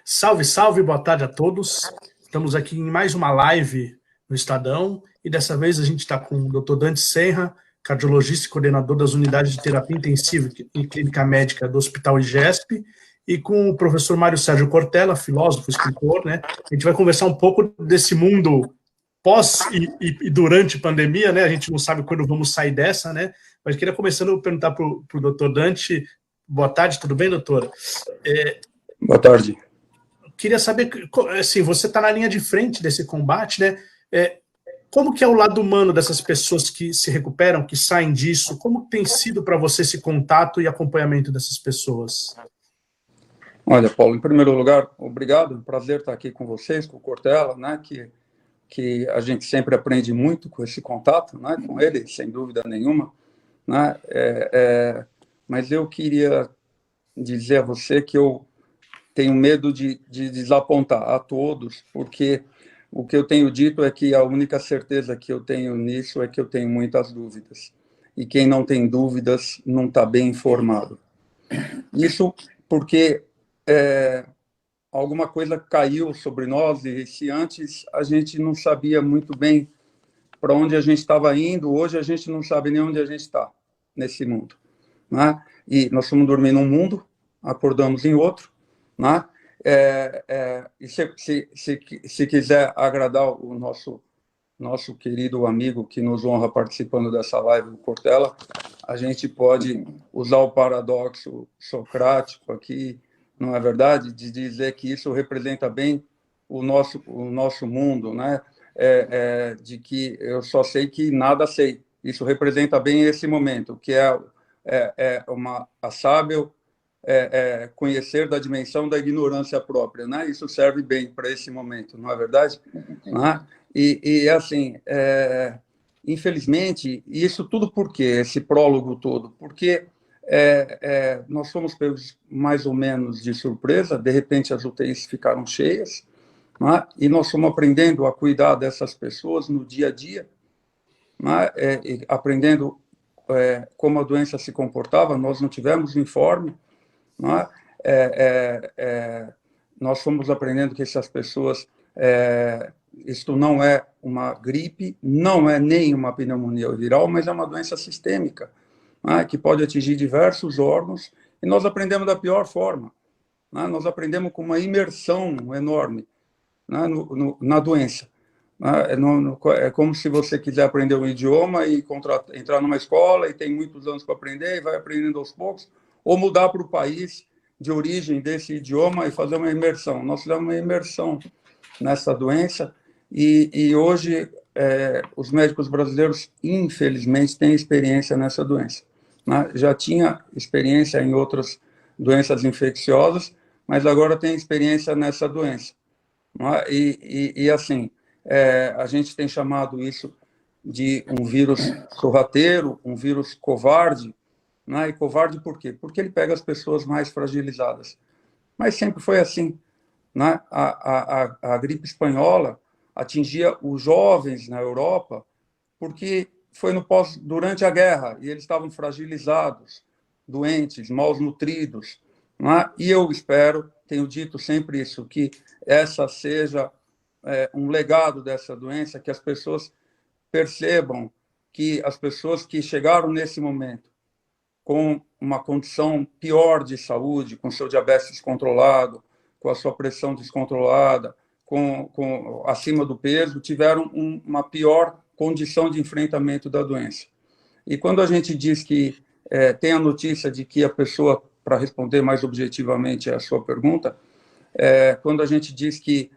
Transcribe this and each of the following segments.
Salve, salve, boa tarde a todos. Estamos aqui em mais uma live no Estadão e dessa vez a gente está com o Dr. Dante Senra, cardiologista e coordenador das unidades de terapia intensiva e clínica médica do Hospital IGESP, e com o professor Mário Sérgio Cortella, filósofo, escritor, né? A gente vai conversar um pouco desse mundo pós e durante pandemia, né? A gente não sabe quando vamos sair dessa, né? Mas queria começando a perguntar para o Dr. Dante. Boa tarde, tudo bem, doutor? Boa tarde. Queria saber, assim, você está na linha de frente desse combate, né? Como que é o lado humano dessas pessoas que se recuperam, que saem disso? Como tem sido para você esse contato e acompanhamento dessas pessoas? Olha, Paulo, em primeiro lugar, obrigado, é um prazer estar aqui com vocês, com o Cortella, né, que a gente sempre aprende muito com esse contato, né, com ele, sem dúvida nenhuma, né, mas eu queria dizer a você que eu tenho medo de desapontar a todos, porque o que eu tenho dito é que a única certeza que eu tenho nisso é que eu tenho muitas dúvidas, e quem não tem dúvidas não está bem informado. Isso porque alguma coisa caiu sobre nós, e se antes a gente não sabia muito bem para onde a gente estava indo, hoje a gente não sabe nem onde a gente está nesse mundo, né? E nós estamos dormindo num mundo, acordamos em outro, né? E se quiser agradar o nosso querido amigo que nos honra participando dessa live, o Cortella, a gente pode usar o paradoxo socrático aqui, não é verdade? De dizer que isso representa bem o nosso mundo, né? De que eu só sei que nada sei. Isso representa bem esse momento, que a sábio conhecer da dimensão da ignorância própria, né? Isso serve bem para esse momento, não é verdade? Né? E assim, infelizmente, isso tudo por quê? Esse prólogo todo? Porque nós fomos pegos mais ou menos de surpresa, de repente as UTIs ficaram cheias, né? E nós fomos aprendendo a cuidar dessas pessoas no dia a dia, né? Aprendendo como a doença se comportava, nós não tivemos informe, né? Nós fomos aprendendo que essas pessoas, isto não é uma gripe, não é nem uma pneumonia viral, mas é uma doença sistêmica, né, que pode atingir diversos órgãos, e nós aprendemos da pior forma, né? Nós aprendemos com uma imersão enorme, né, na doença. Né? É como se você quiser aprender um idioma e entrar numa escola e tem muitos anos para aprender e vai aprendendo aos poucos, ou mudar para o país de origem desse idioma e fazer uma imersão. Nós fizemos uma imersão nessa doença e hoje os médicos brasileiros, infelizmente, têm experiência nessa doença, né? Já tinha experiência em outras doenças infecciosas, mas agora tem experiência nessa doença, né? E assim, a gente tem chamado isso de um vírus sorrateiro, um vírus covarde, né? E covarde por quê? Porque ele pega as pessoas mais fragilizadas. Mas sempre foi assim, né? A gripe espanhola atingia os jovens na Europa porque foi durante a guerra e eles estavam fragilizados, doentes, mal nutridos, né? E eu espero, tenho dito sempre isso, que essa seja um legado dessa doença, que as pessoas percebam que as pessoas que chegaram nesse momento com uma condição pior de saúde, com seu diabetes descontrolado, com a sua pressão descontrolada, com acima do peso, tiveram uma pior condição de enfrentamento da doença. E quando a gente diz que tem a notícia de que a pessoa, para responder mais objetivamente a sua pergunta, quando a gente diz que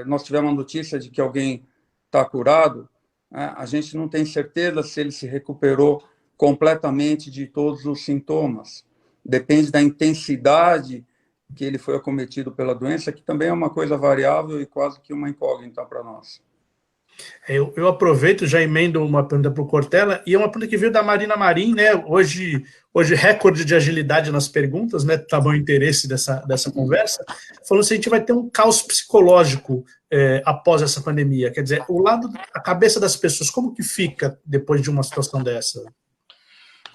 nós tivemos a notícia de que alguém está curado, a gente não tem certeza se ele se recuperou completamente de todos os sintomas. Depende da intensidade que ele foi acometido pela doença, que também é uma coisa variável e quase que uma incógnita para nós. Eu aproveito, já emendo uma pergunta para o Cortella, e é uma pergunta que veio da Marina Marim, né? Hoje recorde de agilidade nas perguntas, né? Tamanho interesse dessa conversa, falando se a gente vai ter um caos psicológico após essa pandemia. Quer dizer, a cabeça das pessoas, como que fica depois de uma situação dessa?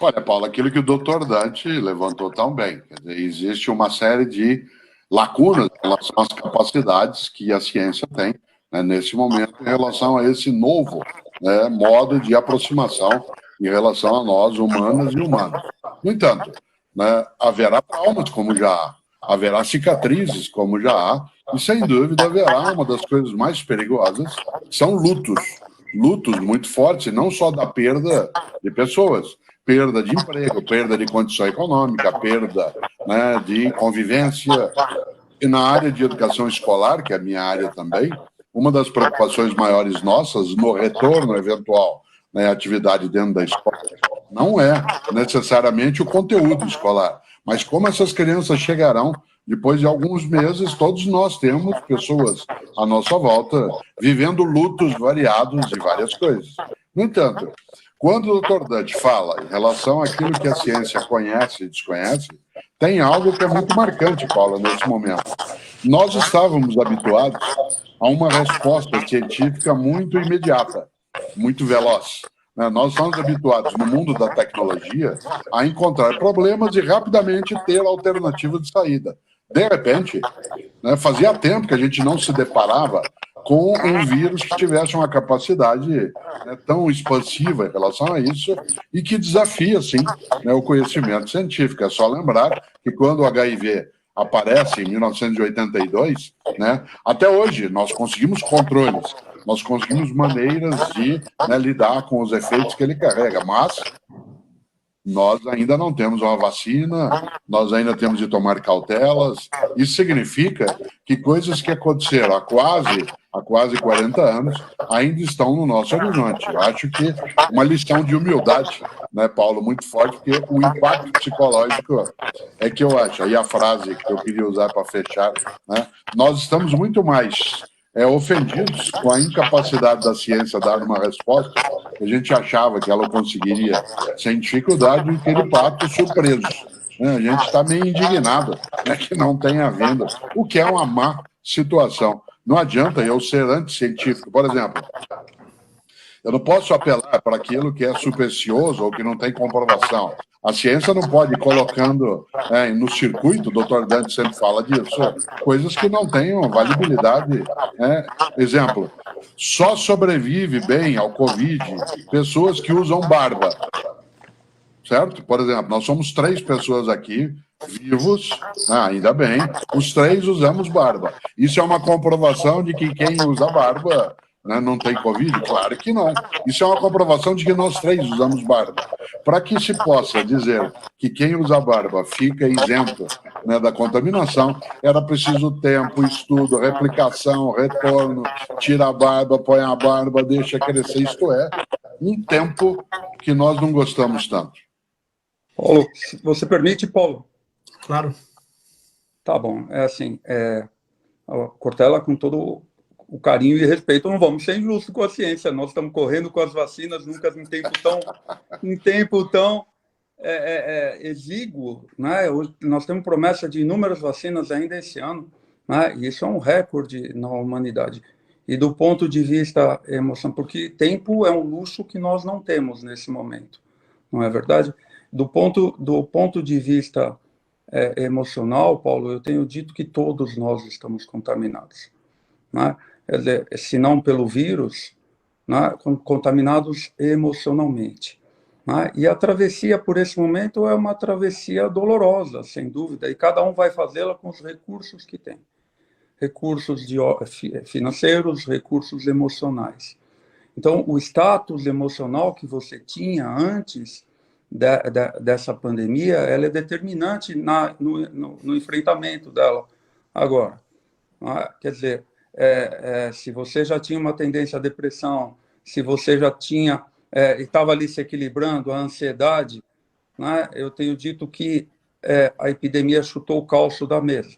Olha, Paulo, aquilo que o Dr. Dante levantou tão bem, quer dizer, existe uma série de lacunas em relação às capacidades que a ciência tem, né, nesse momento, em relação a esse novo, né, modo de aproximação em relação a nós, humanas e humanos. No entanto, né, haverá traumas, como já há, haverá cicatrizes, como já há, e sem dúvida haverá uma das coisas mais perigosas, que são lutos muito fortes, não só da perda de pessoas, perda de emprego, perda de condição econômica, perda, né, de convivência. E na área de educação escolar, que é a minha área também, uma das preocupações maiores nossas no retorno eventual, né, atividade dentro da escola, não é necessariamente o conteúdo escolar, mas como essas crianças chegarão depois de alguns meses. Todos nós temos pessoas à nossa volta vivendo lutos variados de várias coisas. No entanto, quando o Dr. Dante fala em relação àquilo que a ciência conhece e desconhece, tem algo que é muito marcante, Paula, nesse momento. Nós estávamos habituados a uma resposta científica muito imediata, muito veloz. Nós estamos habituados, no mundo da tecnologia, a encontrar problemas e rapidamente ter alternativa de saída. De repente, né, fazia tempo que a gente não se deparava com um vírus que tivesse uma capacidade, né, tão expansiva em relação a isso e que desafia, sim, né, o conhecimento científico. É só lembrar que quando o HIV aparece em 1982, né, até hoje nós conseguimos controles, nós conseguimos maneiras de, né, lidar com os efeitos que ele carrega, mas nós ainda não temos uma vacina, nós ainda temos de tomar cautelas. Isso significa que coisas que aconteceram há quase 40 anos ainda estão no nosso horizonte. Eu acho que uma lição de humildade, né, Paulo, muito forte, porque o impacto psicológico é que eu acho. Aí a frase que eu queria usar para fechar, né, nós estamos muito mais ofendidos com a incapacidade da ciência dar uma resposta que a gente achava que ela conseguiria sem dificuldade, e aquele fato surpresos. A gente está meio indignado, né, que não tenha venda, o que é uma má situação. Não adianta eu ser anticientífico. Por exemplo, eu não posso apelar para aquilo que é supersticioso ou que não tem comprovação. A ciência não pode ir colocando no circuito, o doutor Dante sempre fala disso, coisas que não tenham valibilidade. Exemplo, só sobrevive bem ao Covid pessoas que usam barba, certo? Por exemplo, nós somos 3 pessoas aqui, vivos, ainda bem, os 3 usamos barba. Isso é uma comprovação de que quem usa barba, né, não tem Covid? Claro que não. Isso é uma comprovação de que nós 3 usamos barba. Para que se possa dizer que quem usa barba fica isento, né, da contaminação, era preciso tempo, estudo, replicação, retorno, tira a barba, põe a barba, deixa crescer. Isto é, um tempo que nós não gostamos tanto. Paulo, você permite, Paulo? Claro. Tá bom. É assim, Cortella, com todo o carinho e respeito, não vamos ser injustos com a ciência. Nós estamos correndo com as vacinas nunca em tempo tão exíguo, né? Hoje, nós temos promessa de inúmeras vacinas ainda esse ano, né? E isso é um recorde na humanidade. E do ponto de vista emocional, porque tempo é um luxo que nós não temos nesse momento, não é verdade? Do ponto de vista emocional, Paulo, eu tenho dito que todos nós estamos contaminados, né? Quer dizer, se não pelo vírus, né, contaminados emocionalmente, né? E a travessia por esse momento é uma travessia dolorosa, sem dúvida, e cada um vai fazê-la com os recursos que tem. Recursos financeiros, recursos emocionais. Então, o status emocional que você tinha antes dessa pandemia, ela é determinante no enfrentamento dela agora. Quer dizer, se você já tinha uma tendência à depressão, se você já tinha estava ali se equilibrando, a ansiedade, né, eu tenho dito que a epidemia chutou o calço da mesa.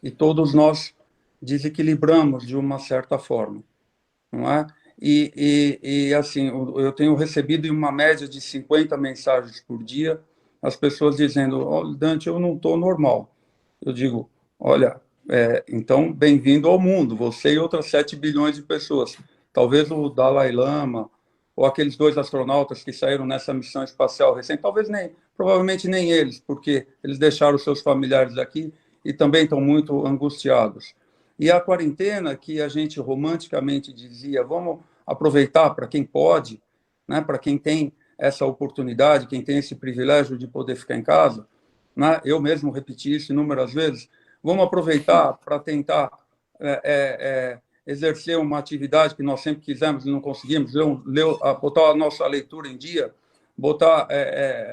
E todos nós desequilibramos de uma certa forma, não é? E assim, eu tenho recebido uma média de 50 mensagens por dia, as pessoas dizendo: oh, Dante, eu não estou normal. Eu digo: olha, então, bem-vindo ao mundo, você e outras 7 bilhões de pessoas. Talvez o Dalai Lama, ou aqueles 2 astronautas que saíram nessa missão espacial recente, provavelmente nem eles, porque eles deixaram seus familiares aqui e também estão muito angustiados. E a quarentena, que a gente romanticamente dizia, vamos aproveitar para quem pode, né, para quem tem essa oportunidade, quem tem esse privilégio de poder ficar em casa, né, eu mesmo repeti isso inúmeras vezes, vamos aproveitar para tentar exercer uma atividade que nós sempre quisemos e não conseguimos, botar a nossa leitura em dia,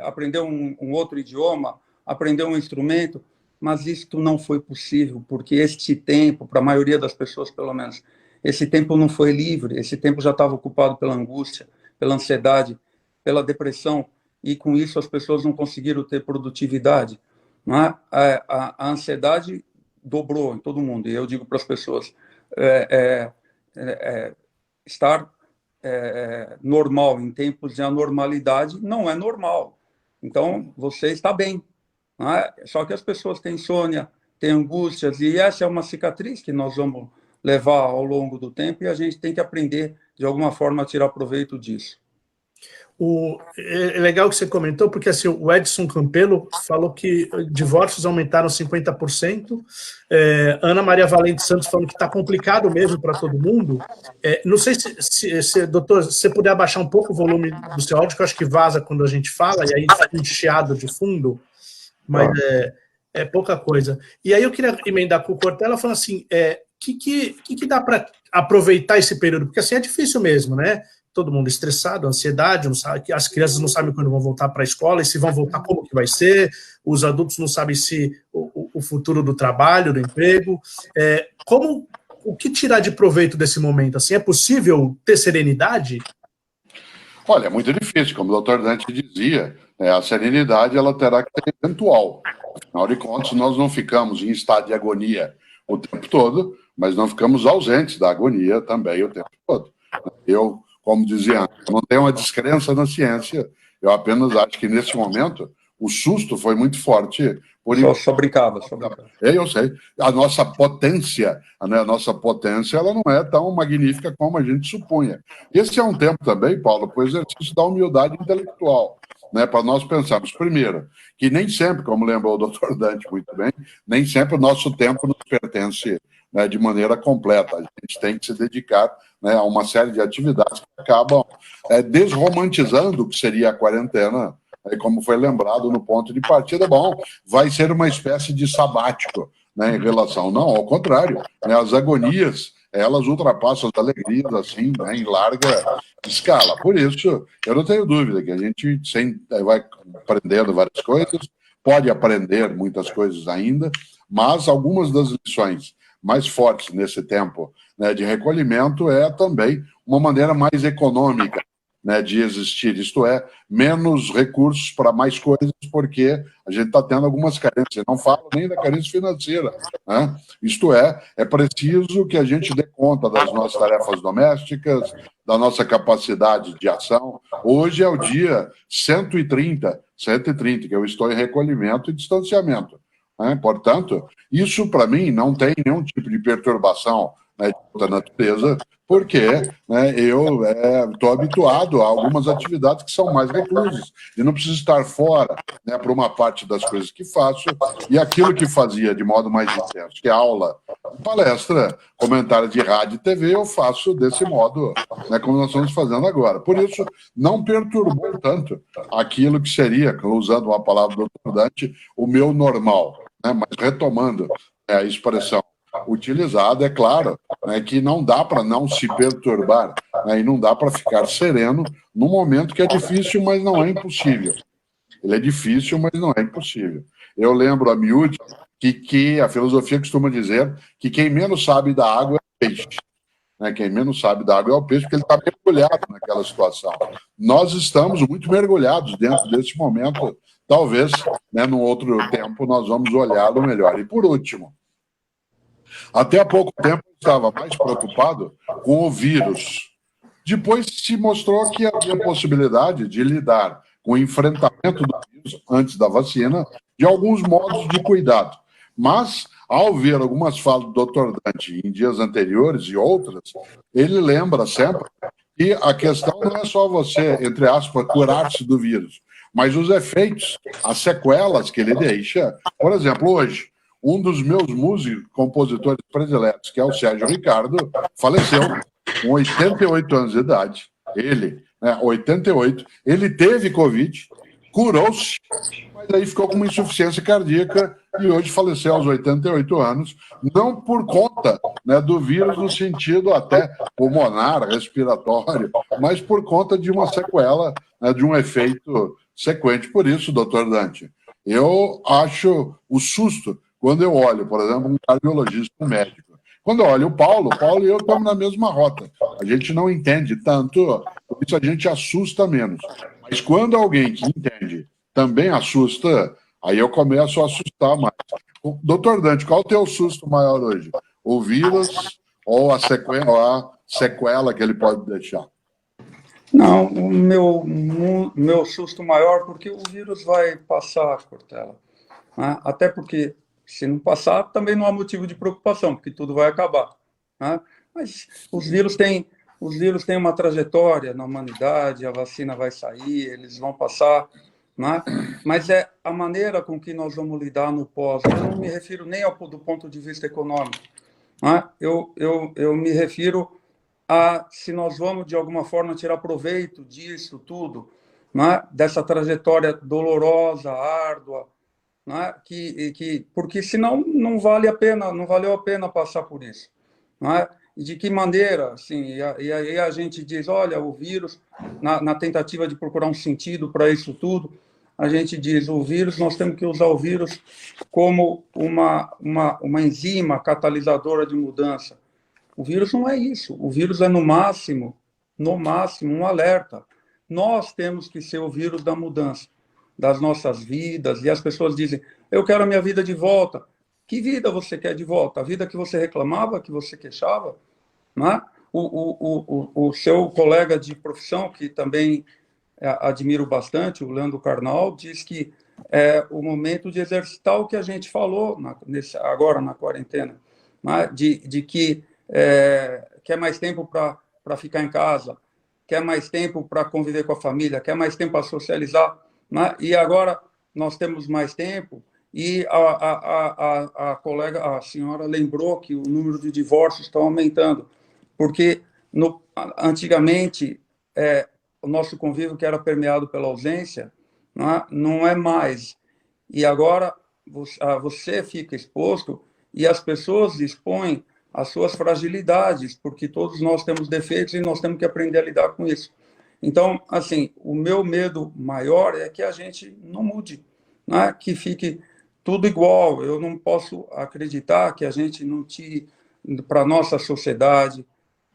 aprender um outro idioma, aprender um instrumento, mas isso não foi possível, porque este tempo, para a maioria das pessoas, pelo menos, esse tempo não foi livre, esse tempo já estava ocupado pela angústia, pela ansiedade, pela depressão, e com isso as pessoas não conseguiram ter produtividade. Não é? A ansiedade dobrou em todo mundo, e eu digo para as pessoas, estar normal em tempos de anormalidade não é normal. Então, você está bem. Não é? Só que as pessoas têm insônia, têm angústias, e essa é uma cicatriz que nós vamos levar ao longo do tempo, e a gente tem que aprender, de alguma forma, a tirar proveito disso. É legal que você comentou, porque assim, o Edson Campelo falou que divórcios aumentaram 50%, Ana Maria Valente Santos falando que está complicado mesmo para todo mundo. Não sei se, doutor, se você puder abaixar um pouco o volume do seu áudio, que eu acho que vaza quando a gente fala, e aí está um chiado de fundo, mas é pouca coisa. E aí eu queria emendar com o Cortella, falando assim, que dá para aproveitar esse período? Porque assim, é difícil mesmo, né? Todo mundo estressado, ansiedade, não sabe, as crianças não sabem quando vão voltar para a escola, e se vão voltar, como que vai ser, os adultos não sabem se o futuro do trabalho, do emprego, o que tirar de proveito desse momento? Assim, é possível ter serenidade? Olha, é muito difícil, como o doutor Dante dizia, a serenidade ela terá que ser eventual. Afinal de contas, nós não ficamos em estado de agonia o tempo todo, mas não ficamos ausentes da agonia também o tempo todo. Eu, como dizia antes, não tenho uma descrença na ciência, eu apenas acho que nesse momento o susto foi muito forte. Só brincava. Eu sei. A nossa potência, ela não é tão magnífica como a gente supunha. Esse é um tempo também, Paulo, para o exercício da humildade intelectual, né, para nós pensarmos, primeiro, que nem sempre, como lembrou o doutor Dante muito bem, nem sempre o nosso tempo nos pertence, né, de maneira completa. A gente tem que se dedicar, né, a uma série de atividades que acabam desromantizando o que seria a quarentena, como foi lembrado no ponto de partida. Bom, vai ser uma espécie de sabático, né, em relação... Não, ao contrário, né, as agonias, elas ultrapassam as alegrias, assim, né, em larga escala. Por isso, eu não tenho dúvida que a gente vai aprendendo várias coisas, pode aprender muitas coisas ainda, mas algumas das lições mais fortes nesse tempo, né, de recolhimento também uma maneira mais econômica, né, de existir, isto é, menos recursos para mais coisas, porque a gente está tendo algumas carências, não falo nem da carência financeira, né? Isto é preciso que a gente dê conta das nossas tarefas domésticas, da nossa capacidade de ação. Hoje é o dia 130, que eu estou em recolhimento e distanciamento, né? Portanto, isso para mim não tem nenhum tipo de perturbação, né, de outra natureza, porque, né, eu estou habituado a algumas atividades que são mais reclusas, e não preciso estar fora, né, para uma parte das coisas que faço, e aquilo que fazia de modo mais intenso, que é aula, palestra, comentário de rádio e TV, eu faço desse modo, né, como nós estamos fazendo agora. Por isso, não perturbou tanto aquilo que seria, usando uma palavra do Dr. Dante, o meu normal, né, mas retomando a expressão utilizada, é claro, né, que não dá para não se perturbar, né, e não dá para ficar sereno num momento que é difícil, mas não é impossível. Ele é difícil, mas não é impossível. Eu lembro a miúde que a filosofia costuma dizer que quem menos sabe da água é o peixe. Né, quem menos sabe da água é o peixe, porque ele está mergulhado naquela situação. Nós estamos muito mergulhados dentro desse momento. Talvez, né, num outro tempo, nós vamos olhá-lo melhor. E, por último, até há pouco tempo eu estava mais preocupado com o vírus. Depois se mostrou que havia possibilidade de lidar com o enfrentamento do vírus antes da vacina, de alguns modos de cuidado. Mas, ao ver algumas falas do Dr. Dante em dias anteriores e outras, ele lembra sempre que a questão não é só você, entre aspas, curar-se do vírus, mas os efeitos, as sequelas que ele deixa. Por exemplo, hoje, Um dos meus músicos, compositores prediletos, que é o Sérgio Ricardo, faleceu com 88 anos de idade. Ele, 88, ele teve Covid, curou-se, mas aí ficou com uma insuficiência cardíaca e hoje faleceu aos 88 anos, não por conta do vírus no sentido até pulmonar, respiratório, mas por conta de uma sequela, de um efeito sequente. Por isso, doutor Dante, eu acho o susto quando eu olho, por exemplo, um cardiologista, um médico. Quando eu olho o Paulo e eu estamos na mesma rota. A gente não entende tanto, por isso a gente assusta menos. Mas quando alguém que entende também assusta, aí eu começo a assustar mais. Doutor Dante, qual é o teu susto maior hoje? O vírus ou a sequela que ele pode deixar? Não, o meu susto maior, porque o vírus vai passar, Cortella. Né? Até porque, se não passar, também não há motivo de preocupação, porque tudo vai acabar. Né? Mas os vírus têm uma trajetória na humanidade, a vacina vai sair, eles vão passar. Né? Mas é a maneira com que nós vamos lidar no pós. Eu não me refiro nem do ponto de vista econômico. Né? Eu me refiro a se nós vamos, de alguma forma, tirar proveito disso tudo, né? Dessa trajetória dolorosa, árdua, né? Porque senão não valeu a pena passar por isso. Né? E de que maneira, assim, e aí a gente diz, olha, o vírus, na tentativa de procurar um sentido para isso tudo, a gente diz, o vírus, nós temos que usar o vírus como uma enzima catalisadora de mudança. O vírus não é isso. O vírus é, no máximo, um alerta. Nós temos que ser o vírus da mudança das nossas vidas. E as pessoas dizem, eu quero a minha vida de volta. Que vida você quer de volta? A vida que você reclamava, que você queixava? Né? O seu colega de profissão, que também admiro bastante, o Leandro Carnal, diz que é o momento de exercitar o que a gente falou agora na quarentena, né? de que quer mais tempo para ficar em casa, quer mais tempo para conviver com a família, quer mais tempo para socializar, né? E agora nós temos mais tempo e a colega, a senhora lembrou que o número de divórcios está aumentando, porque antigamente o nosso convívio, que era permeado pela ausência, não é mais. E agora você fica exposto e as pessoas expõem as suas fragilidades, porque todos nós temos defeitos e nós temos que aprender a lidar com isso. Então, assim, o meu medo maior é que a gente não mude, né? Que fique tudo igual. Eu não posso acreditar que a gente não tire para a nossa sociedade,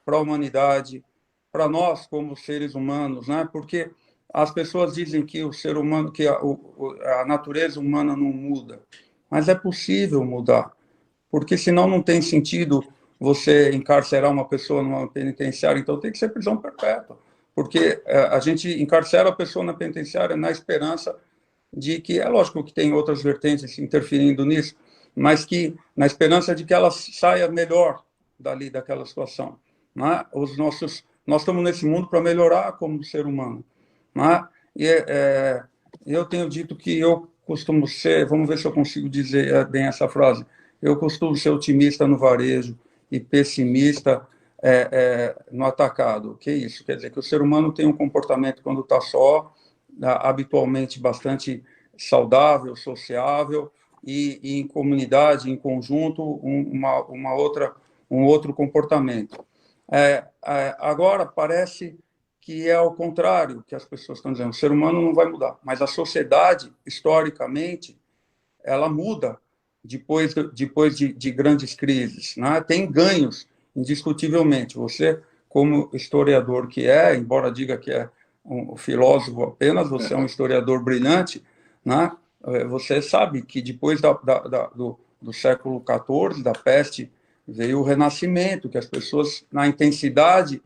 para a humanidade, para nós como seres humanos, né? Porque as pessoas dizem que o ser humano, que a natureza humana não muda, mas é possível mudar. Porque senão não tem sentido você encarcerar uma pessoa numa penitenciária, então tem que ser prisão perpétua, porque a gente encarcera a pessoa na penitenciária na esperança de que, é lógico que tem outras vertentes interferindo nisso, mas que na esperança de que ela saia melhor dali daquela situação. Né? Nós estamos nesse mundo para melhorar como ser humano. Né? E eu tenho dito que eu costumo ser, vamos ver se eu consigo dizer bem essa frase, eu costumo ser otimista no varejo e pessimista no atacado. O que é isso? Quer dizer que o ser humano tem um comportamento, quando está só, habitualmente bastante saudável, sociável, e em comunidade, em conjunto, um outro comportamento. Agora parece que é ao contrário que as pessoas estão dizendo. O ser humano não vai mudar, mas a sociedade, historicamente, ela muda depois de grandes crises, né? Tem ganhos, indiscutivelmente. Você, como historiador que embora diga que é um filósofo apenas, você é um historiador brilhante, né? Você sabe que depois do século XIV, da peste, veio o Renascimento, que as pessoas, na intensidade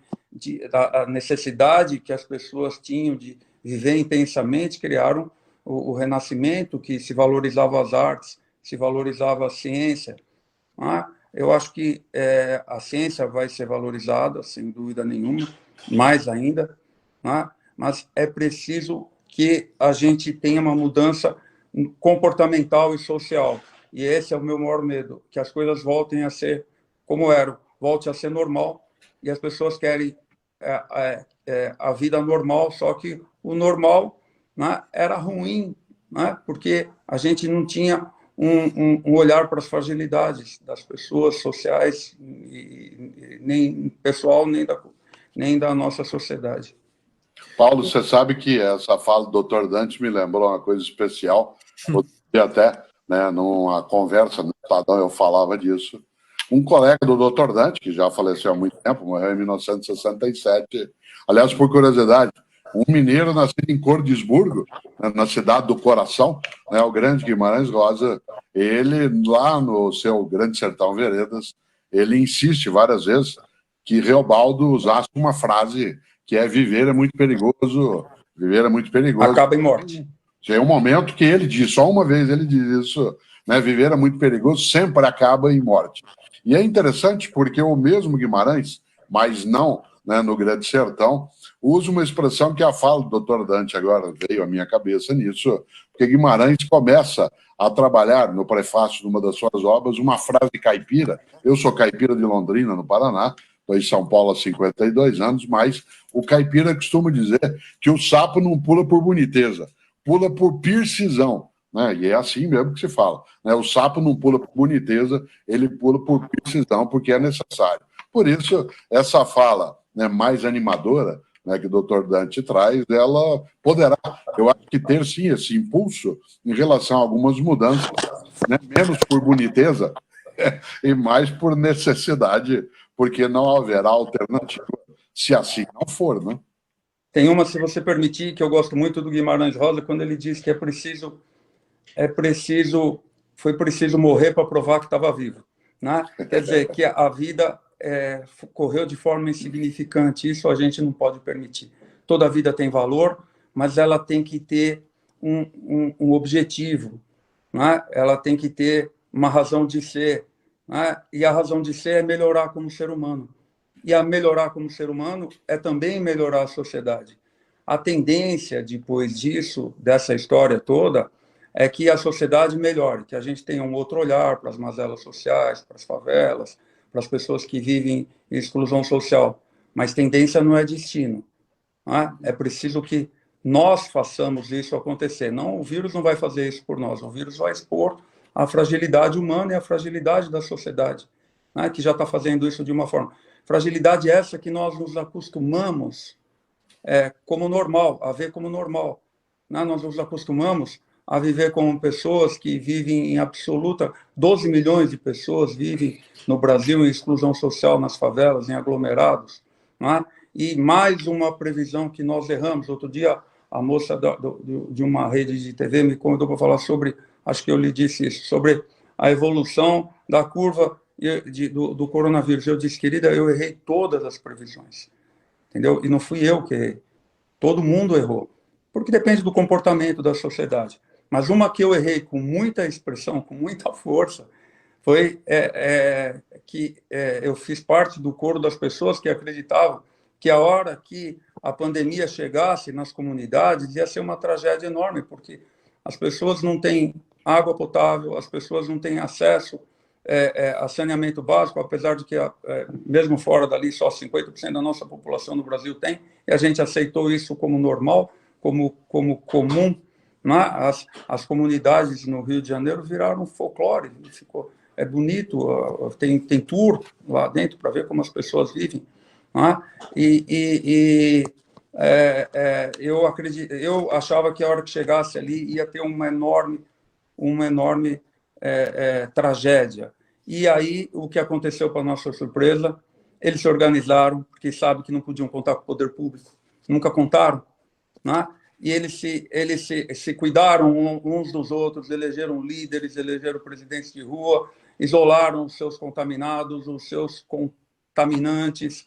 da necessidade que as pessoas tinham de viver intensamente, criaram o Renascimento, que se valorizava as artes, se valorizava a ciência. Eu acho que a ciência vai ser valorizada, sem dúvida nenhuma, mais ainda, mas é preciso que a gente tenha uma mudança comportamental e social. E esse é o meu maior medo, que as coisas voltem a ser como eram, volte a ser normal, e as pessoas querem a vida normal, só que o normal, né, era ruim, né, porque a gente não tinha um olhar para as fragilidades das pessoas sociais, nem pessoal, nem da nossa sociedade. Paulo, você sabe que essa fala do Dr. Dante me lembrou uma coisa especial. Outro dia até, né, numa conversa no Estadão, eu falava disso. Um colega do Dr. Dante, que já faleceu há muito tempo, morreu em 1967. Aliás, por curiosidade, um mineiro nascido em Cordisburgo, né, na cidade do Coração, né, o grande Guimarães Rosa, ele, lá no seu Grande Sertão Veredas, ele insiste várias vezes que Reobaldo usasse uma frase que é: viver é muito perigoso, viver é muito perigoso. Acaba em morte. Tem um momento que ele diz, só uma vez ele diz isso, né, viver é muito perigoso, sempre acaba em morte. E é interessante porque o mesmo Guimarães, mas não, né, no Grande Sertão, usa uma expressão que a fala do Dr. Dante agora veio à minha cabeça nisso, porque Guimarães começa a trabalhar no prefácio de uma das suas obras uma frase caipira. Eu sou caipira de Londrina, no Paraná, estou em São Paulo há 52 anos, mas o caipira costuma dizer que o sapo não pula por boniteza, pula por precisão, né? E é assim mesmo que se fala, né? O sapo não pula por boniteza, ele pula por precisão, porque é necessário. Por isso, essa fala, né, mais animadora, né, que o Dr. Dante traz, ela poderá, eu acho que ter sim esse impulso em relação a algumas mudanças, né, menos por boniteza e mais por necessidade, porque não haverá alternativa se assim não for, né? Tem uma, se você permitir, que eu gosto muito do Guimarães Rosa, quando ele diz que foi preciso morrer para provar que estava vivo, né? Quer dizer, que a vida correu de forma insignificante, isso a gente não pode permitir. Toda vida tem valor, mas ela tem que ter um objetivo, né? Ela tem que ter uma razão de ser, né? E a razão de ser é melhorar como ser humano. E a melhorar como ser humano é também melhorar a sociedade. A tendência, depois disso, dessa história toda, é que a sociedade melhore, que a gente tenha um outro olhar para as mazelas sociais, para as favelas, para as pessoas que vivem em exclusão social. Mas tendência não é destino, né? É preciso que nós façamos isso acontecer. Não, o vírus não vai fazer isso por nós, o vírus vai expor a fragilidade humana e a fragilidade da sociedade, né, que já está fazendo isso de uma forma. Fragilidade essa que nós nos acostumamos como normal, a ver como normal, né? Nós nos acostumamos a viver como pessoas que vivem em absoluta... 12 milhões de pessoas vivem no Brasil em exclusão social, nas favelas, em aglomerados, né? E mais uma previsão que nós erramos. Outro dia, a moça de uma rede de TV me convidou para falar sobre, acho que eu lhe disse isso, sobre a evolução da curva do coronavírus. Eu disse, querida, eu errei todas as previsões, entendeu? E não fui eu que errei. Todo mundo errou, porque depende do comportamento da sociedade. Mas uma que eu errei com muita expressão, com muita força, foi que eu fiz parte do coro das pessoas que acreditavam que a hora que a pandemia chegasse nas comunidades ia ser uma tragédia enorme, porque as pessoas não têm água potável, as pessoas não têm acesso a saneamento básico, apesar de que, mesmo fora dali, só 50% da nossa população no Brasil tem, e a gente aceitou isso como normal, como comum, né? As comunidades no Rio de Janeiro viraram folclore, é bonito, tem tour lá dentro para ver como as pessoas vivem, né? Eu achava que a hora que chegasse ali ia ter uma enorme tragédia. E aí, o que aconteceu, para nossa surpresa, eles se organizaram, porque sabem que não podiam contar com o poder público, nunca contaram, né? E eles se cuidaram uns dos outros, elegeram líderes, elegeram presidentes de rua, isolaram os seus contaminados, os seus contaminantes,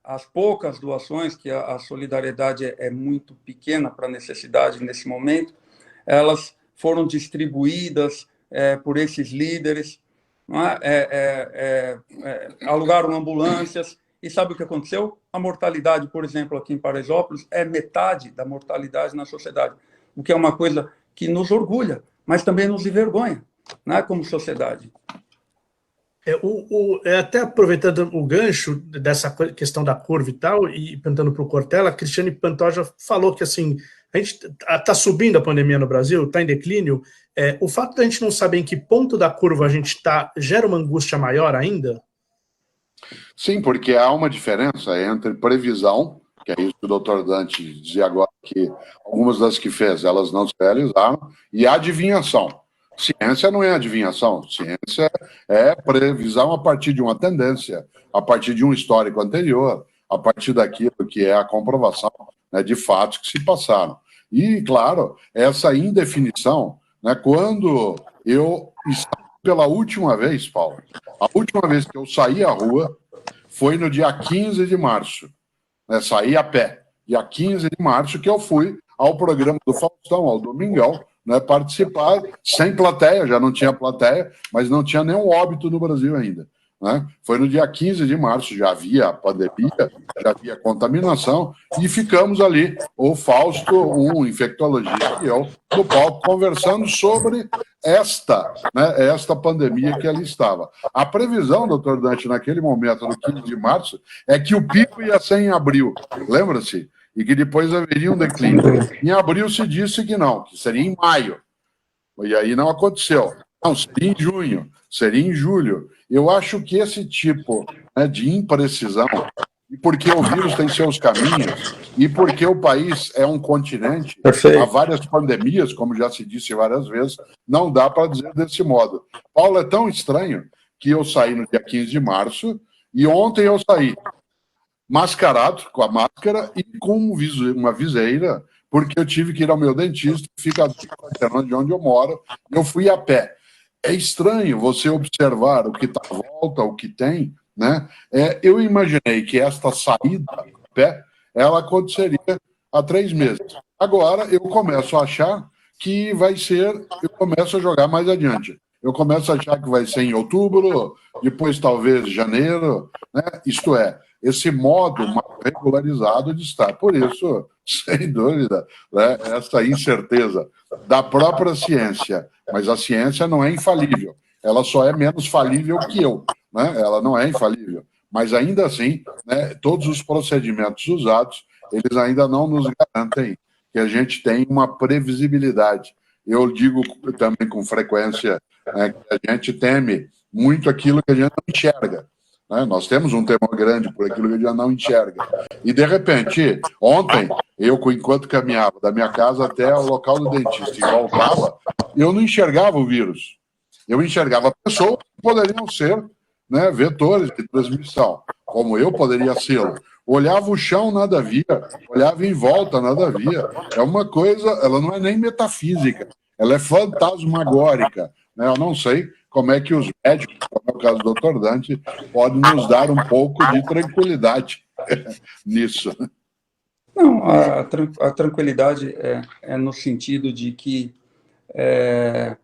as poucas doações, que a solidariedade é muito pequena para a necessidade nesse momento, elas foram distribuídas por esses líderes, alugaram ambulâncias, e sabe o que aconteceu? A mortalidade, por exemplo, aqui em Paraisópolis, é metade da mortalidade na sociedade, o que é uma coisa que nos orgulha, mas também nos envergonha, né, como sociedade. Até aproveitando o gancho dessa questão da curva e tal, e perguntando para o Cortella, a Cristiane Pantoja falou que assim, a gente está subindo a pandemia no Brasil, está em declínio. O fato de a gente não saber em que ponto da curva a gente está gera uma angústia maior ainda? Sim, porque há uma diferença entre previsão, que é isso que o doutor Dante dizia agora, que algumas das que fez, elas não se realizaram, e adivinhação. Ciência não é adivinhação, ciência é previsão a partir de uma tendência, a partir de um histórico anterior, a partir daquilo que é a comprovação, né, de fatos que se passaram. E, claro, essa indefinição, né, quando eu estava pela última vez, Paulo, a última vez que eu saí à rua foi no dia 15 de março, né, saí a pé, dia 15 de março, que eu fui ao programa do Faustão, ao Domingão, né, participar sem plateia, já não tinha plateia, mas não tinha nenhum óbito no Brasil ainda. Né? Foi no dia 15 de março, já havia pandemia, já havia contaminação, e ficamos ali, o Fausto, um infectologista e eu, no palco, conversando sobre esta pandemia que ali estava. A previsão, doutor Dante, naquele momento, no 15 de março, é que o pico ia ser em abril, lembra-se? E que depois haveria um declínio. Em abril se disse que não, que seria em maio. E aí não aconteceu. Não, seria em junho, seria em julho. Eu acho que esse tipo, né, de imprecisão, e porque o vírus tem seus caminhos, e porque o país é um continente, Perfeito. há várias pandemias, como já se disse várias vezes, não dá para dizer desse modo. Paulo, é tão estranho que eu saí no dia 15 de março, e ontem eu saí mascarado, com a máscara e com uma viseira, porque eu tive que ir ao meu dentista, que fica de onde eu moro, eu fui a pé. É estranho você observar o que está à volta, o que tem, né? Eu imaginei que esta saída a pé, ela aconteceria há 3 meses. Agora eu começo a achar que vai ser, eu começo a jogar mais adiante. Eu começo a achar que vai ser em outubro, depois talvez janeiro, né? Isto é, esse modo mais regularizado de estar. Por isso, sem dúvida, né, essa incerteza da própria ciência, mas a ciência não é infalível, ela só é menos falível que eu, né? Ela não é infalível, mas ainda assim, né, todos os procedimentos usados, eles ainda não nos garantem que a gente tem uma previsibilidade. Eu digo também com frequência, né, que a gente teme muito aquilo que a gente não enxerga. Né? Nós temos um temor grande por aquilo que a gente não enxerga. E, de repente, ontem, eu, enquanto caminhava da minha casa até o local do dentista e voltava, eu não enxergava o vírus. Eu enxergava pessoas que poderiam ser, né, vetores de transmissão, como eu poderia ser. Olhava o chão, nada via. Olhava em volta, nada via. É uma coisa, ela não é nem metafísica, ela é fantasmagórica. Né? Eu não sei como é que os médicos, como é o caso do Dr. Dante, podem nos dar um pouco de tranquilidade nisso. Não, a tranquilidade é no sentido de que a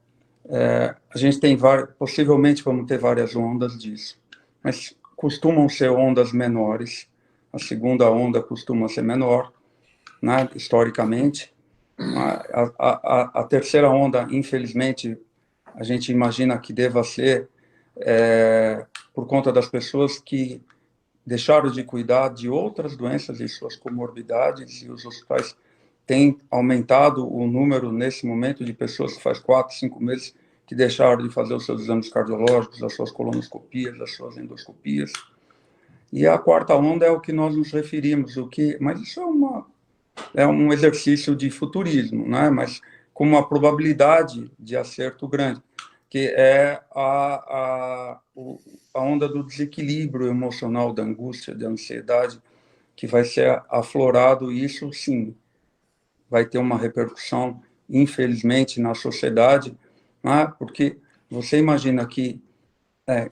gente tem possivelmente vamos ter várias ondas disso, mas costumam ser ondas menores. A segunda onda costuma ser menor, né, historicamente. A terceira onda, infelizmente, a gente imagina que deva ser por conta das pessoas que deixaram de cuidar de outras doenças e suas comorbidades, e os hospitais têm aumentado o número, nesse momento, de pessoas que faz 4, 5 meses que deixaram de fazer os seus exames cardiológicos, as suas colonoscopias, as suas endoscopias. E a quarta onda é o que nós nos referimos, mas isso é um exercício de futurismo, né? Mas com uma probabilidade de acerto grande, que é a onda do desequilíbrio emocional, da angústia, da ansiedade, que vai ser aflorado, e isso, sim, vai ter uma repercussão, infelizmente, na sociedade, né? Porque você imagina que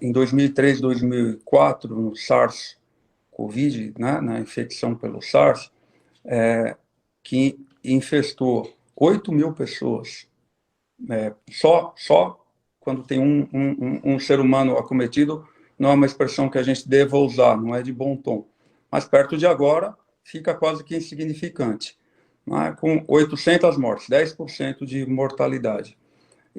em 2003, 2004, no SARS-CoV, né, na infecção pelo SARS, que infestou 8 mil pessoas, só quando tem um ser humano acometido, não é uma expressão que a gente deva usar, não é de bom tom. Mas perto de agora, fica quase que insignificante. Né? Com 800 mortes, 10% de mortalidade.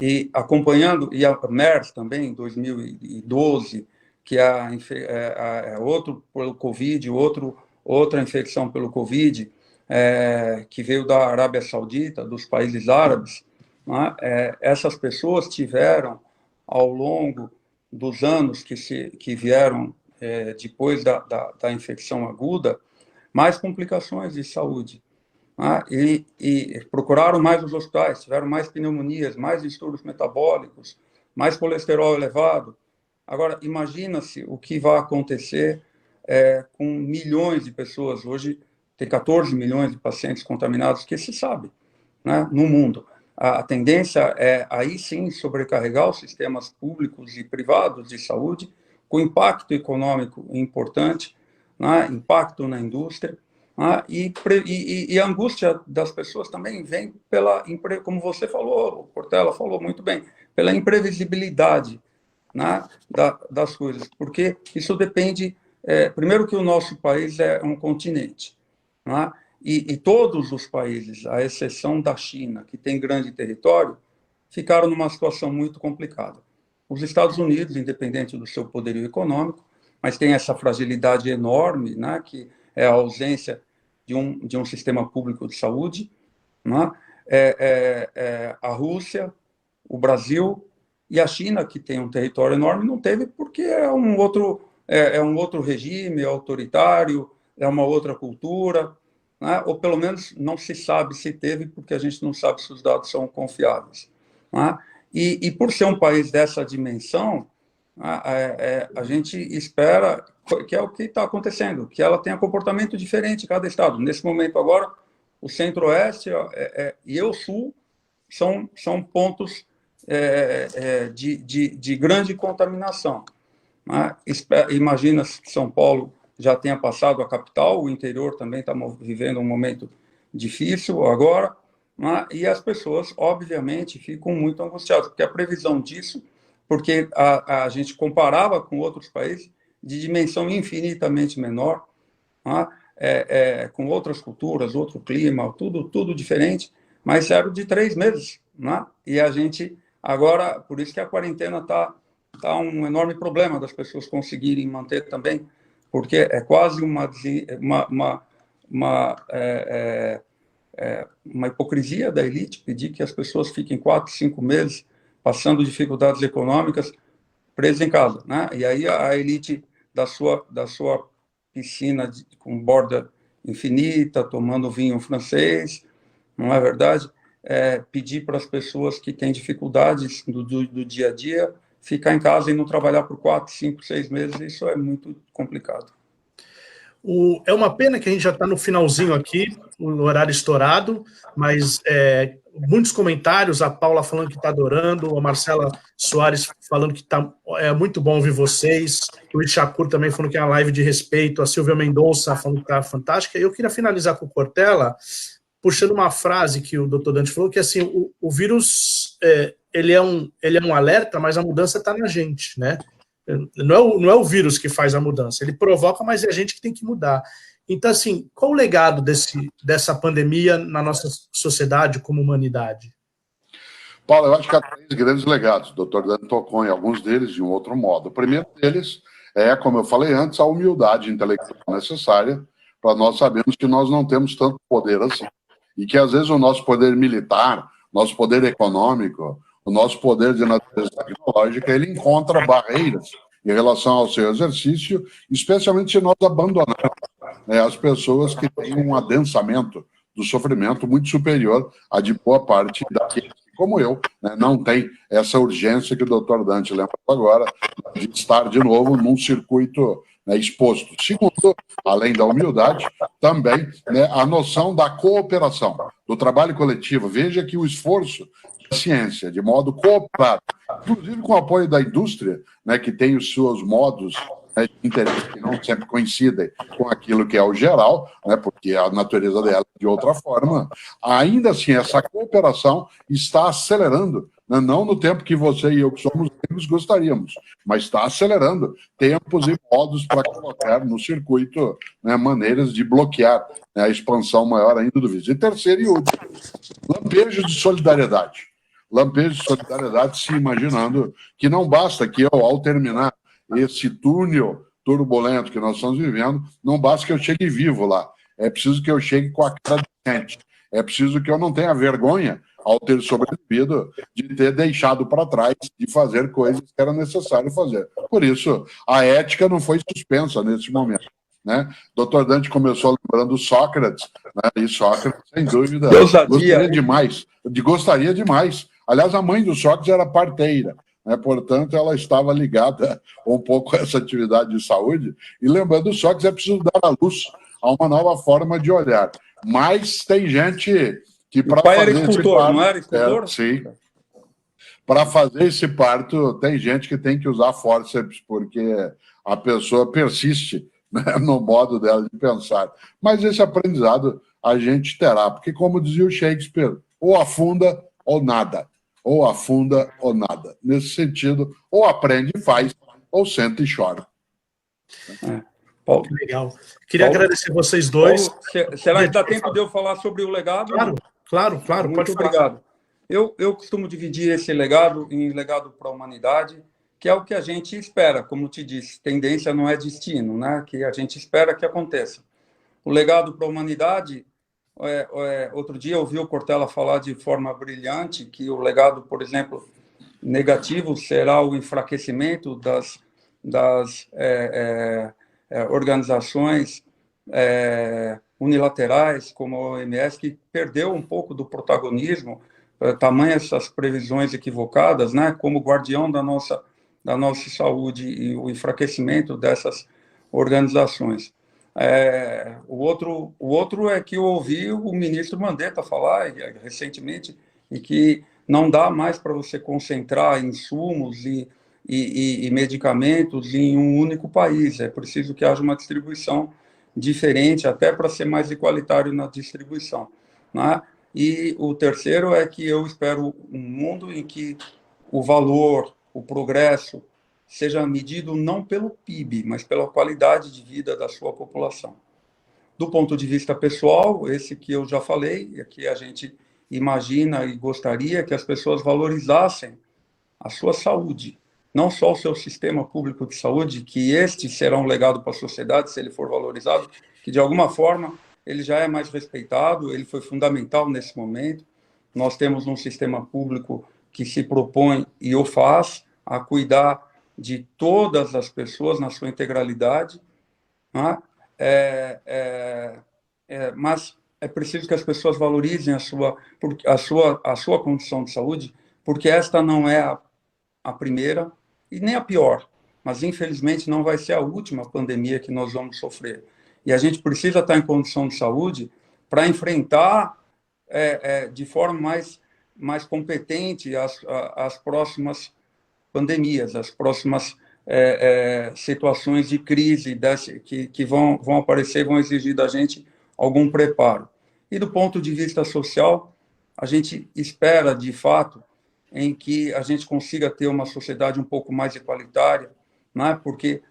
E acompanhando, e a MERS também, em 2012, que é outro pelo Covid, outra infecção pelo Covid, que veio da Arábia Saudita, dos países árabes, né? Essas pessoas tiveram, ao longo dos anos que vieram depois da infecção aguda, mais complicações de saúde. Né? E procuraram mais os hospitais, tiveram mais pneumonias, mais distúrbios metabólicos, mais colesterol elevado. Agora, imagina-se o que vai acontecer com milhões de pessoas. Hoje tem 14 milhões de pacientes contaminados, que se sabe, né, no mundo. A tendência é, aí sim, sobrecarregar os sistemas públicos e privados de saúde, com impacto econômico importante, né, impacto na indústria, né, e a angústia das pessoas também vem pela, como você falou, o Cortella falou muito bem, pela imprevisibilidade, né, das coisas, porque isso depende, primeiro que o nosso país é um continente, né, e todos os países, à exceção da China, que tem grande território, ficaram numa situação muito complicada. Os Estados Unidos, independente do seu poderio econômico, mas tem essa fragilidade enorme, né, que é a ausência de um sistema público de saúde, né, a Rússia, o Brasil e a China, que tem um território enorme, não teve porque é um outro regime, é autoritário, é uma outra cultura, né? Ou pelo menos não se sabe se teve, porque a gente não sabe se os dados são confiáveis. Né? E por ser um país dessa dimensão, a gente espera, que é o que está acontecendo, que ela tenha comportamento diferente em cada estado. Nesse momento agora, o Centro-Oeste e o Sul são pontos de grande contaminação. Né? Imagina que São Paulo já tenha passado a capital, o interior também está vivendo um momento difícil agora, né? E as pessoas, obviamente, ficam muito angustiadas, porque a previsão disso, porque a gente comparava com outros países de dimensão infinitamente menor, né? Com outras culturas, outro clima, tudo diferente, mas era de 3 meses. Né? E a gente, agora, por isso que a quarentena está um enorme problema das pessoas conseguirem manter também, porque é quase uma hipocrisia da elite pedir que as pessoas fiquem 4, 5 meses passando dificuldades econômicas presas em casa, né? E aí a elite da sua piscina com borda infinita, tomando vinho francês, não é verdade? Pedir para as pessoas que têm dificuldades do dia a dia ficar em casa e não trabalhar por 4, 5, 6 meses, isso é muito complicado. É uma pena que a gente já está no finalzinho aqui, o horário estourado, mas muitos comentários, a Paula falando que está adorando, a Marcela Soares falando que é muito bom ouvir vocês, o Luiz Chacur também falando que é uma live de respeito, a Silvia Mendonça falando que está fantástica. Eu queria finalizar com o Cortella, puxando uma frase que o Dr. Dante falou, que assim, o vírus ele é um alerta, mas a mudança está na gente, né? Não é o vírus que faz a mudança, ele provoca, mas é a gente que tem que mudar. Então, assim, qual o legado dessa pandemia na nossa sociedade como humanidade? Paulo, eu acho que há 3 grandes legados. O doutor Dante tocou em alguns deles de um outro modo. O primeiro deles é, como eu falei antes, a humildade intelectual necessária para nós sabermos que nós não temos tanto poder assim. E que, às vezes, o nosso poder militar, nosso poder econômico, o nosso poder de natureza tecnológica, ele encontra barreiras em relação ao seu exercício, especialmente se nós abandonarmos as pessoas que têm um adensamento do sofrimento muito superior a de boa parte daqueles que, como eu, não tem essa urgência que o doutor Dante lembrou agora, de estar de novo num circuito exposto. Segundo, além da humildade, também a noção da cooperação, do trabalho coletivo. Veja que o esforço da ciência, de modo cooperado, inclusive com o apoio da indústria, que tem os seus modos de interesse que não sempre coincidem com aquilo que é o geral, porque a natureza dela é de outra forma, ainda assim essa cooperação está acelerando, não no tempo que você e eu, que somos amigos, gostaríamos, mas está acelerando tempos e modos para colocar no circuito maneiras de bloquear a expansão maior ainda do vírus. E terceiro e último, lampejos de solidariedade. lampejo de solidariedade, se imaginando que não basta que eu, ao terminar esse túnel turbulento que nós estamos vivendo, não basta que eu chegue vivo lá. É preciso que eu chegue com a cara decente. É preciso que eu não tenha vergonha, ao ter sobrevivido, de ter deixado para trás, de fazer coisas que era necessário fazer. Por isso, a ética não foi suspensa nesse momento. Né? Dr. Dante começou lembrando Sócrates, né? E Sócrates, sem dúvida, gostaria demais. Aliás, a mãe do Sócrates era parteira, né? Portanto, ela estava ligada um pouco a essa atividade de saúde. E lembrando Sócrates, é preciso dar à luz a uma nova forma de olhar. Mas tem gente que, para fazer era escultor, parto, não era escultor? Sim. Para fazer esse parto, tem gente que tem que usar fórceps, porque a pessoa persiste, né, no modo dela de pensar. Mas esse aprendizado a gente terá, porque, como dizia o Shakespeare, ou afunda ou nada. Ou afunda ou nada. Nesse sentido, ou aprende e faz, ou senta e chora. Paulo. Que legal. Queria agradecer vocês dois. Paulo, será que dá tempo de eu falar sobre o legado? Claro. Muito pode falar. Obrigado. Eu costumo dividir esse legado em legado para a humanidade, que é o que a gente espera, como te disse, tendência não é destino, né? Que a gente espera que aconteça. O legado para a humanidade, outro dia eu ouvi o Cortella falar de forma brilhante que o legado, por exemplo, negativo será o enfraquecimento das organizações unilaterais, como a OMS, que perdeu um pouco do protagonismo, tamanho essas previsões equivocadas, né, como guardião da nossa saúde e o enfraquecimento dessas organizações. O outro é que eu ouvi o ministro Mandetta falar recentemente, e que não dá mais para você concentrar insumos e medicamentos em um único país. É preciso que haja uma distribuição diferente, até para ser mais igualitário na distribuição, né? E o terceiro é que eu espero um mundo em que o valor, o progresso, seja medido não pelo PIB, mas pela qualidade de vida da sua população. Do ponto de vista pessoal, esse que eu já falei, é que a gente imagina e gostaria que as pessoas valorizassem a sua saúde, não só o seu sistema público de saúde, que este será um legado para a sociedade, se ele for valorizado, que de alguma forma ele já é mais respeitado, ele foi fundamental nesse momento. Nós temos um sistema público que se propõe, e o faz, a cuidar de todas as pessoas na sua integralidade, né? Mas é preciso que as pessoas valorizem a sua condição de saúde, porque esta não é a primeira e nem a pior, mas infelizmente não vai ser a última pandemia que nós vamos sofrer. E a gente precisa estar em condição de saúde para enfrentar de forma mais competente as próximas pandemias, as próximas situações de crise que vão aparecer, vão exigir da gente algum preparo. E do ponto de vista social, a gente espera, de fato, em que a gente consiga ter uma sociedade um pouco mais igualitária, né? Porque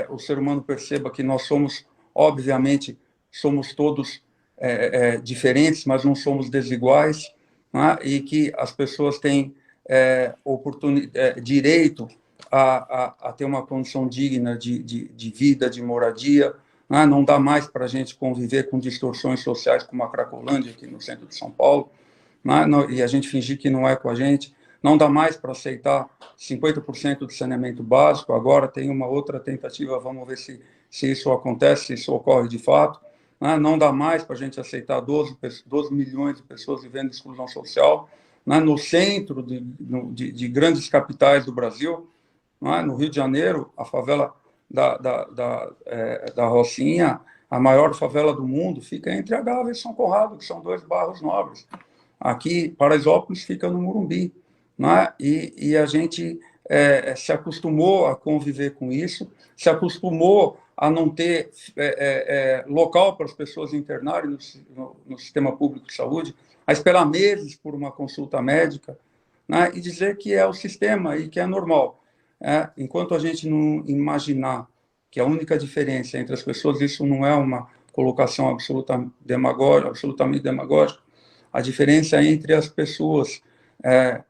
o ser humano perceba que nós somos, obviamente, somos todos diferentes, mas não somos desiguais, né? E que as pessoas têm direito a ter uma condição digna de vida, de moradia, né? Não dá mais para a gente conviver com distorções sociais como a Cracolândia, aqui no centro de São Paulo, né? E a gente fingir que não é com a gente. Não dá mais para aceitar 50% de saneamento básico. Agora tem uma outra tentativa, vamos ver se isso acontece, se isso ocorre de fato. Não dá mais para a gente aceitar 12 milhões de pessoas vivendo de exclusão social, no centro de grandes capitais do Brasil. No Rio de Janeiro, a favela da Rocinha, a maior favela do mundo, fica entre a Gávea e São Conrado, que são 2 bairros nobres. Aqui, Paraisópolis fica no Morumbi. E a gente se acostumou a conviver com isso, se acostumou a não ter local para as pessoas internarem no sistema público de saúde, a esperar meses por uma consulta médica, e dizer que é o sistema e que é normal. Enquanto a gente não imaginar que a única diferença entre as pessoas, isso não é uma colocação absolutamente demagógica, a diferença entre as pessoas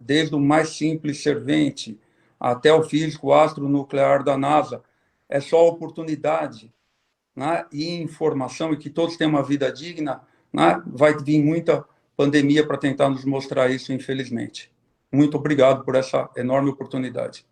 desde o mais simples servente até o físico astronuclear da NASA, é só oportunidade, né, e informação, e que todos tenham uma vida digna, né, vai vir muita pandemia para tentar nos mostrar isso, infelizmente. Muito obrigado por essa enorme oportunidade.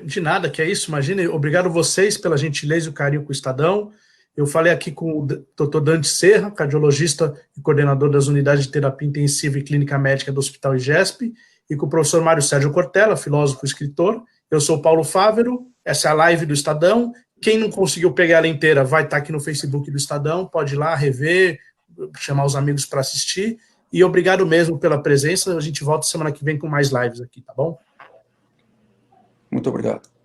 De nada, que é isso, imagine. Obrigado vocês pela gentileza e o carinho com o Estadão. Eu falei aqui com o Dr. Dante Serra, cardiologista e coordenador das unidades de terapia intensiva e clínica médica do Hospital IGESP, e com o professor Mário Sérgio Cortella, filósofo e escritor. Eu sou o Paulo Fávero, essa é a live do Estadão. Quem não conseguiu pegar ela inteira vai estar aqui no Facebook do Estadão, pode ir lá rever, chamar os amigos para assistir. E obrigado mesmo pela presença. A gente volta semana que vem com mais lives aqui, tá bom? Muito obrigado.